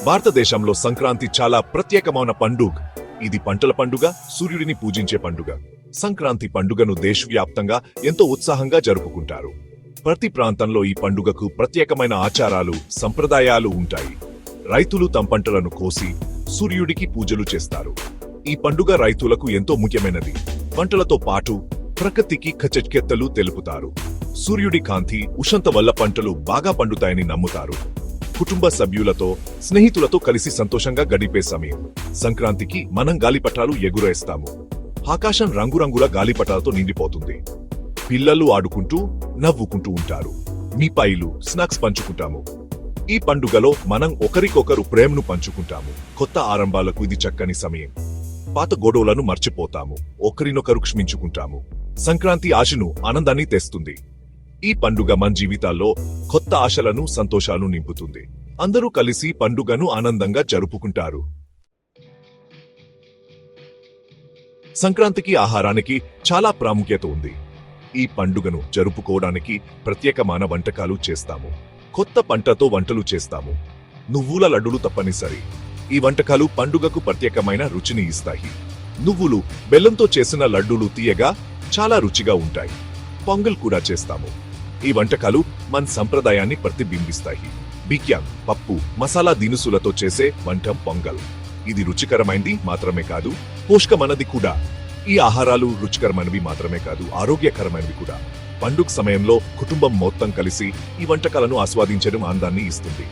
భారతదేశంలో సంక్రాంతి చాలా ప్రత్యేకమైన పండుగ. ఇది పంటల పండుగ, సూర్యుడిని పూజించే పండుగ. సంక్రాంతి పండుగను దేశవ్యాప్తంగా ఎంతో ఉత్సాహంగా జరుపుకుంటారు. ప్రతి ప్రాంతంలో ఈ పండుగకు ప్రత్యేకమైన ఆచారాలు, సంప్రదాయాలు ఉంటాయి. రైతులు తమ పంటలను కోసి సూర్యుడికి పూజలు చేస్తారు. ఈ పండుగ రైతులకు ఎంతో ముఖ్యమైనది. పంటలతో పాటు ప్రకృతికి కృతజ్ఞతలు తెలుపుతారు. సూర్యుడి కాంతి, ఉష్ణత వల్ల పంటలు బాగా పండుతాయని నమ్ముతారు. కుటుంబ సభ్యులతో, స్నేహితులతో కలిసి సంతోషంగా గడిపే సమయం. సంక్రాంతికి మనం గాలిపటాలు ఎగురేస్తాము. ఆకాశం రంగురంగుల గాలిపటాలతో నిండిపోతుంది. పిల్లలు ఆడుకుంటూ, నవ్వుకుంటూ ఉంటారు. మిఠాయిలు, స్నాక్స్ పంచుకుంటాము. ఈ పండుగలో మనం ఒకరికొకరు ప్రేమను పంచుకుంటాము. కొత్త ఆరంభాలకు ఇది చక్కని సమయం. పాత గొడవలను మర్చిపోతాము, ఒకరినొకరు క్షమించుకుంటాము. సంక్రాంతి ఆశను, ఆనందాన్ని తెస్తుంది. ఈ పండుగ మన జీవితాల్లో కొత్త ఆశలను, సంతోషాలను నింపుతుంది. అందరూ కలిసి పండుగను ఆనందంగా జరుపుకుంటారు. సంక్రాంతికి ఆహారానికి చాలా ప్రాముఖ్యత ఉంది. ఈ పండుగను జరుపుకోవడానికి ప్రత్యేకమైన వంటకాలు చేస్తాము. కొత్త పంటతో వంటలు చేస్తాము. నువ్వుల లడ్డులు తప్పనిసరి. ఈ వంటకాలు పండుగకు ప్రత్యేకమైన రుచిని ఇస్తాయి. నువ్వులు, బెల్లంతో చేసిన లడ్డూలు తీయగా చాలా రుచిగా ఉంటాయి. పొంగల్ కూడా చేస్తాము. ఈ వంటకాలు మన సంప్రదాయాన్ని ప్రతిబింబిస్తాయి. బియ్యం, పప్పు, మసాలా దినుసులతో చేసే వంటం పొంగల్. ఇది రుచికరమైనది మాత్రమే కాదు, పోషకమైనది కూడా. ఈ ఆహారాలు రుచికరమైనవి మాత్రమే కాదు, ఆరోగ్యకరమైనవి కూడా. పండుగ సమయంలో కుటుంబం మొత్తం కలిసి ఈ వంటకాలను ఆస్వాదించడం ఆనందాన్ని ఇస్తుంది.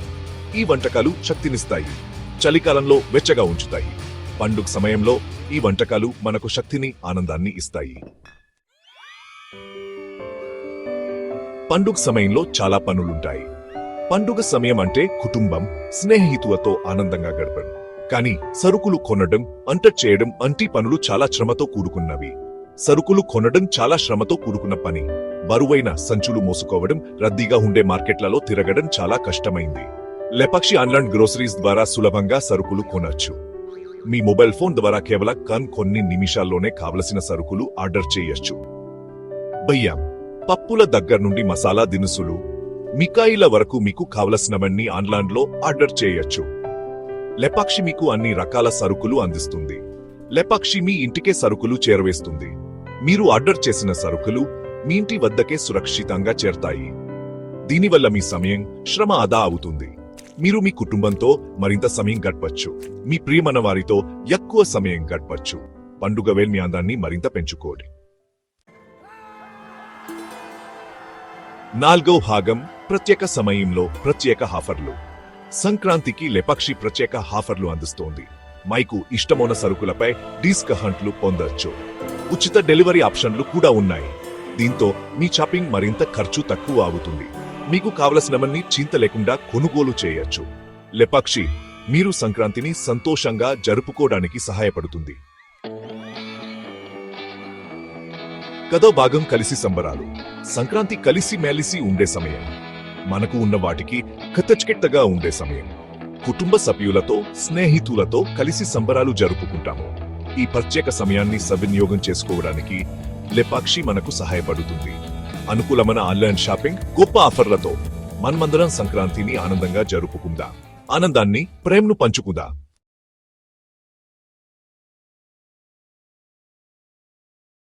ఈ వంటకాలు శక్తినిస్తాయి, చలికాలంలో వెచ్చగా ఉంచుతాయి. పండుగ సమయంలో ఈ వంటకాలు మనకు శక్తిని, ఆనందాన్ని ఇస్తాయి. పండుగ సమయంలో చాలా పనులుంటాయి. పండుగ సమయం అంటే కుటుంబం, స్నేహితులతో ఆనందంగా గడపడం. కానీ సరుకులు కొనడం, వంట చేయడం వంటి పనులు చాలా శ్రమతో కూడుకున్నవి. సరుకులు కొనడం చాలా శ్రమతో కూడుకున్న పని. బరువైన సంచులు మోసుకోవడం, రద్దీగా ఉండే మార్కెట్లలో తిరగడం చాలా కష్టమైంది. లేపక్షి ఆన్లైన్ గ్రోసరీస్ ద్వారా సులభంగా సరుకులు కొనొచ్చు. మీ మొబైల్ ఫోన్ ద్వారా కేవలం కొన్ని నిమిషాల్లోనే కావలసిన సరుకులు ఆర్డర్ చేయొచ్చు. బియ్యం, పప్పుల దగ్గర నుండి మసాలా దినుసులు, మిఠాయిల వరకు మీకు కావలసినవన్నీ ఆన్లైన్లో ఆర్డర్ చేయొచ్చు. లేపక్షి మీకు అన్ని రకాల సరుకులు అందిస్తుంది. లేపక్షి మీ ఇంటికే సరుకులు చేరవేస్తుంది. మీరు ఆర్డర్ చేసిన సరుకులు మీ ఇంటి వద్దకే సురక్షితంగా చేరతాయి. దీనివల్ల మీ సమయం, శ్రమ ఆదా అవుతుంది. మీరు మీ కుటుంబంతో మరింత సమయం గడపచ్చు. మీ ప్రియమైన వారితో ఎక్కువ సమయం గడపచ్చు. పండుగ వేళ మీ ఆనందాన్ని మరింత పెంచుకోండి. 4వ భాగం, ప్రత్యేక సమయంలో ప్రత్యేక ఆఫర్లు. సంక్రాంతికి లేపక్షి ప్రత్యేక ఆఫర్లు అందిస్తోంది. మీకు ఇష్టమైన సరుకులపై డిస్కౌంట్లు పొందొచ్చు. ఉచిత డెలివరీ ఆప్షన్లు కూడా ఉన్నాయి. దీంతో మీ షాపింగ్ మరింత ఖర్చు తక్కువ అవుతుంది. మీకు కావలసినవన్నీ చింత లేకుండా కొనుగోలు చేయొచ్చు. లేపక్షి మీరు సంక్రాంతిని సంతోషంగా జరుపుకోవడానికి సహాయపడుతుంది. కదో భాగం, కలిసి సంబరాలు. సంక్రాంతి కలిసి మెలిసి ఉండే సమయం. మనకు ఉన్న వాటికి కృతజ్ఞతగా ఉండే సమయం. కుటుంబ సభ్యులతో, స్నేహితులతో కలిసి సంబరాలు జరుపుకుంటాము. ఈ ప్రత్యేక సమయాన్ని సద్వినియోగం చేసుకోవడానికి లేపక్షి మనకు సహాయపడుతుంది. అనుకూలమైన ఆన్లైన్ షాపింగ్, గొప్ప ఆఫర్లతో మనమందరం సంక్రాంతిని ఆనందంగా జరుపుకుందాం. ఆనందాన్ని, ప్రేమను పంచుకుందాం.